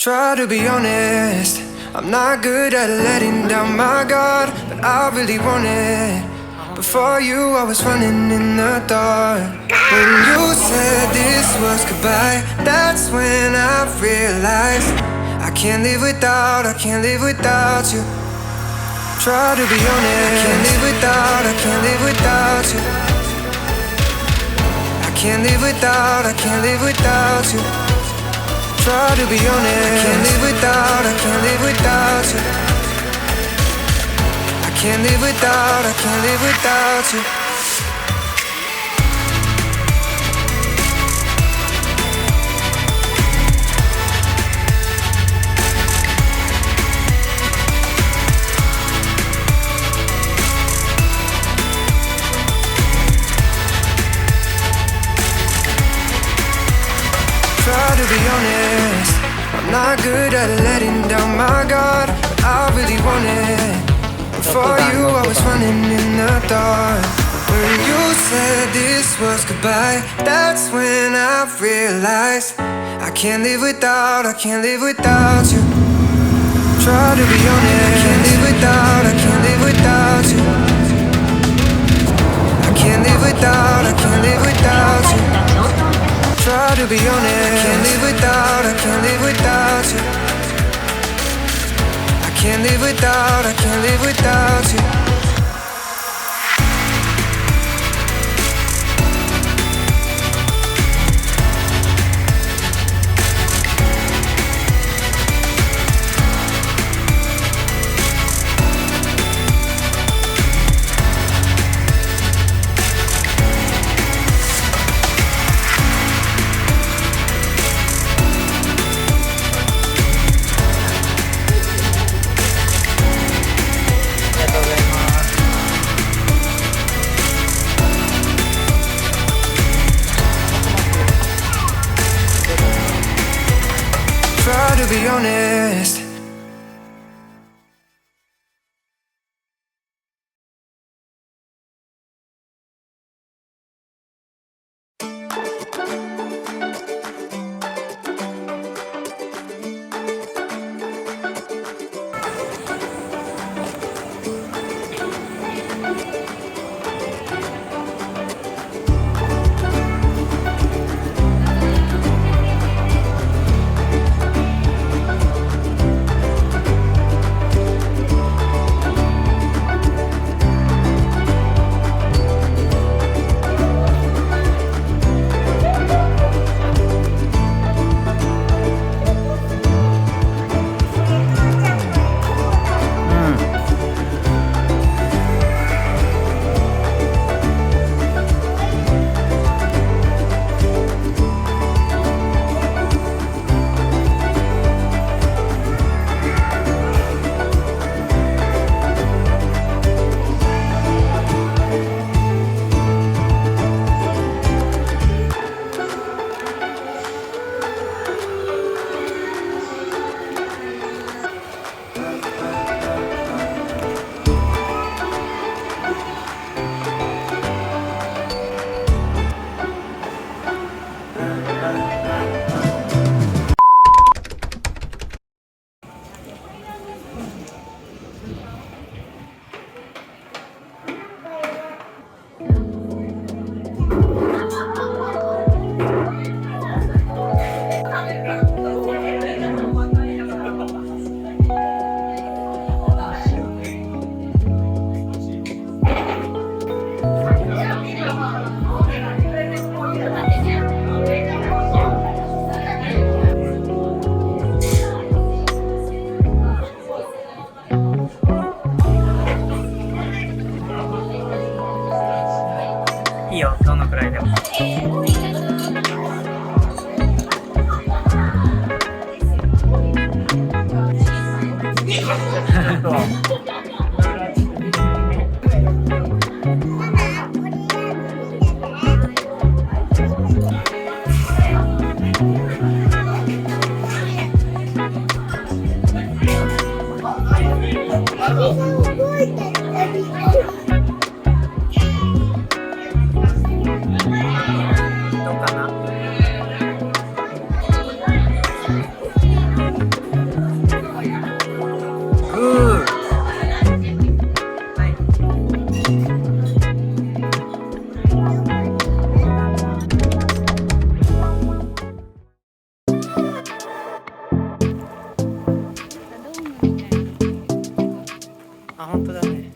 Try to be honest, I'm not good at letting down my guard, but I really want it. Before you, I was running in the dark. When you said this was goodbye, that's when I realized I can't live without you. Try to be honest, I can't live without you. I can't live without you. Try to be honest, I can't live without you. I can't live without you. Try to be honest, I'm not good at letting down my guard, but I really want it. Before you, I was running in the dark. When you said this was goodbye, that's when I realized I can't live without you. Try to be honest, I can't live without you. I can't live without you. Try to be honest, I can't live without you. I can't live without you. Try to be honest.いいよ、どのくらいでも。どうかな。本当だね。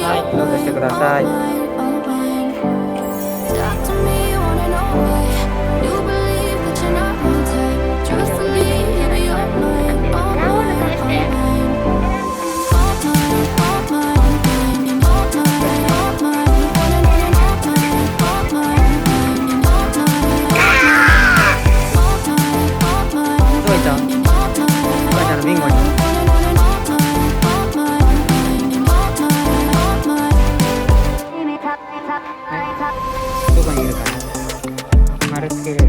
はい、ロックしてください。どういった？お母ちゃんのビンゴに。どこにいるかな。丸つけれる。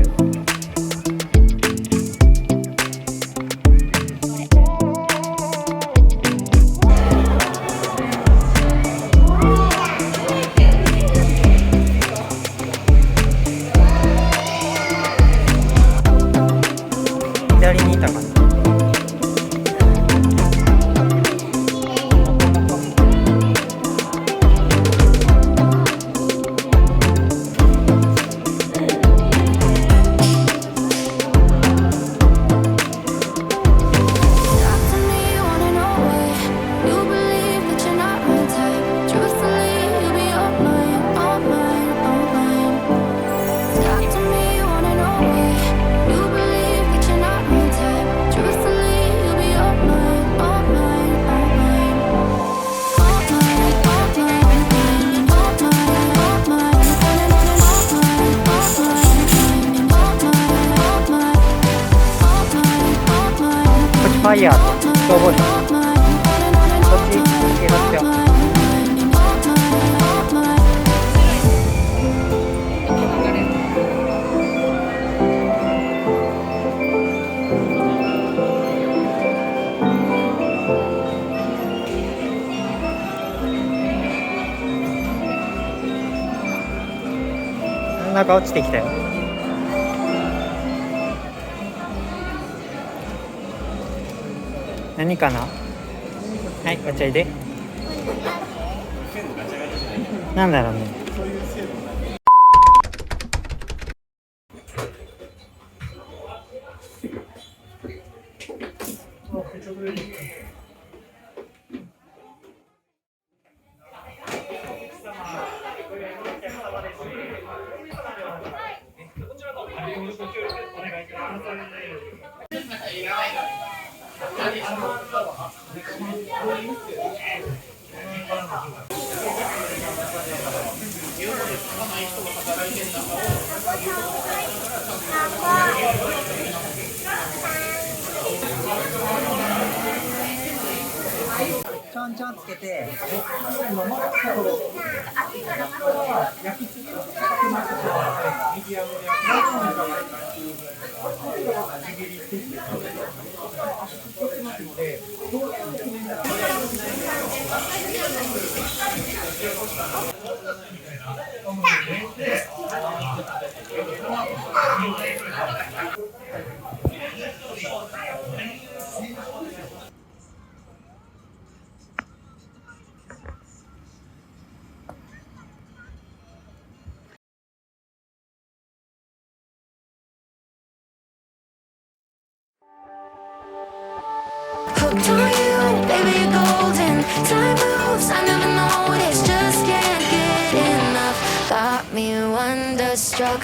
左にいたかな。ファイヤーと消防車、こっち警察署。なんか落ちてきたよ。何かな。はい、お茶入れ。なんだろうね。ちょんちょんつけて。Hooked on you, baby, you're golden. Time moves, I never noticed. Just can't get enough. Got me wonderstruck.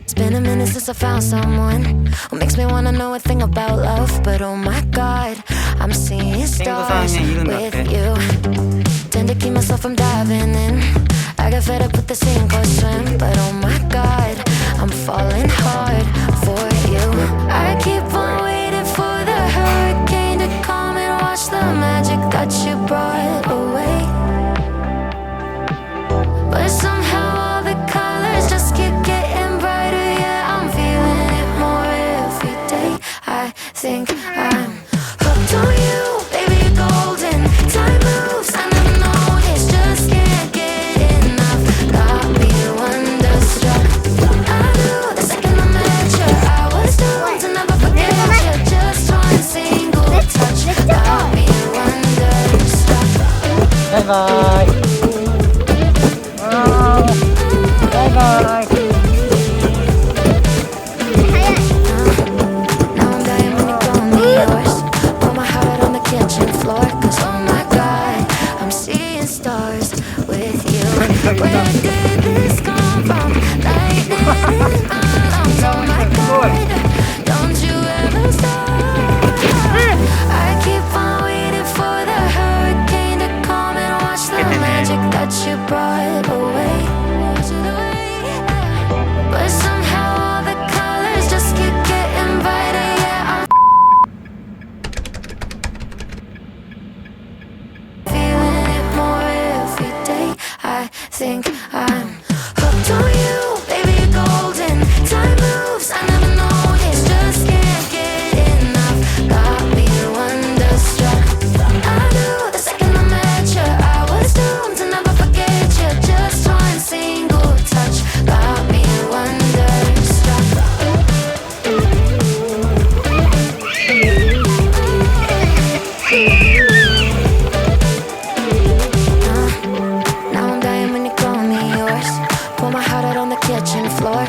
It's been a minute since I found someone who makes me wanna know a thing about love. But oh my God, I'm seeing stars with you. Tend to keep myself from diving in. I got fed up with the sink or swim. But oh my God, I'm falling hard for you. I keep on waiting for the hurricane to come and wash the magic that you brought away. But somehow all the colors just keep getting brighter. Yeah, I'm feeling it more every day.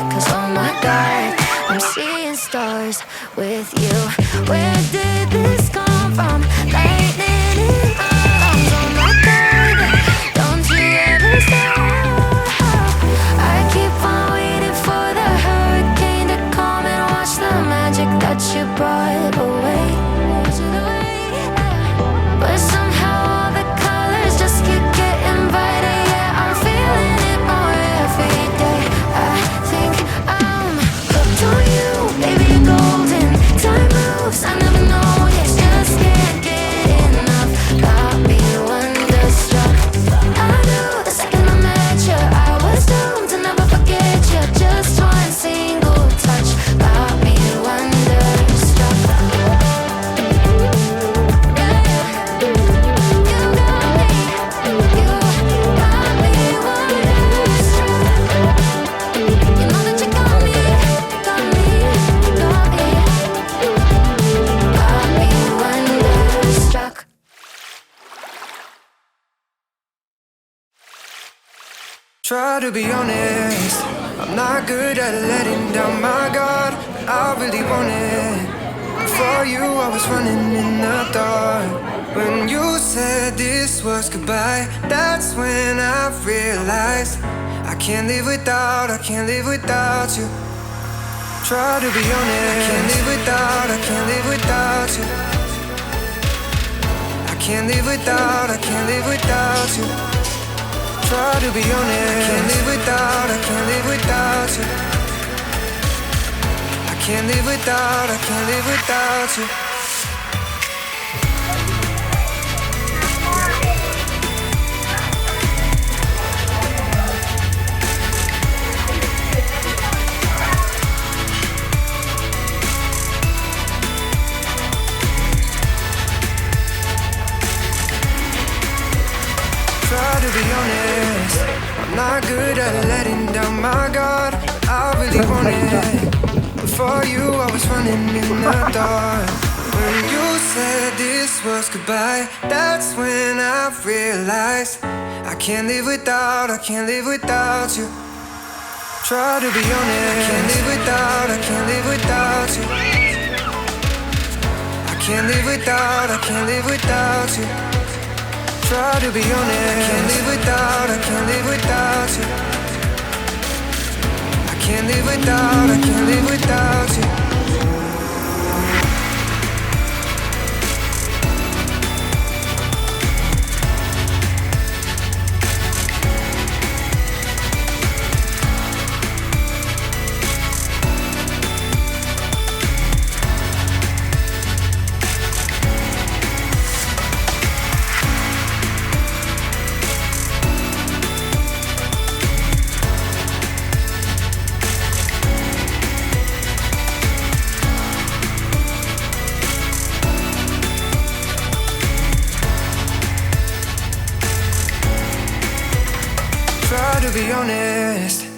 'cause oh my god, I'm seeing stars with you. Where did this come from? Lightning in arms, oh my god, don't you ever stop. I keep on waiting for the hurricane to come and wash the magic that you brought away. But somehow all the colors just keep getting brighter. Yeah, I'm feeling it more every day. I think I'm hooked on you, baby, you're golden. Time moves, I never know, yes, just can't get enough. Got me wonderstruck. I knew the second I met you, I was doomed to never forget you. Just one single touch got me wonderstruck. Try to be honest, I'm not good at letting down my guard. I really want it. For you I was running in the dark. When you said this was goodbye, that's when I realized I can't live without, I can't live without you. Try to be honest, I can't live without, I can't live without you. I can't live without, I can't live without you. Try to be honest, I can't live without, I can't live without you. I can't live without, I can't live without you. Try to be honest, I'm not good at letting down my guard. I really want it. Before you I was running in the dark. When you said this was goodbye, that's when I realized I can't live without, I can't live without you. Try to be honest, I can't live without, I can't live without you. I can't live without, I can't live without you. Try to be honest, I can't live without, I can't live without you. I can't live without, I can't live without you. Try to be honest,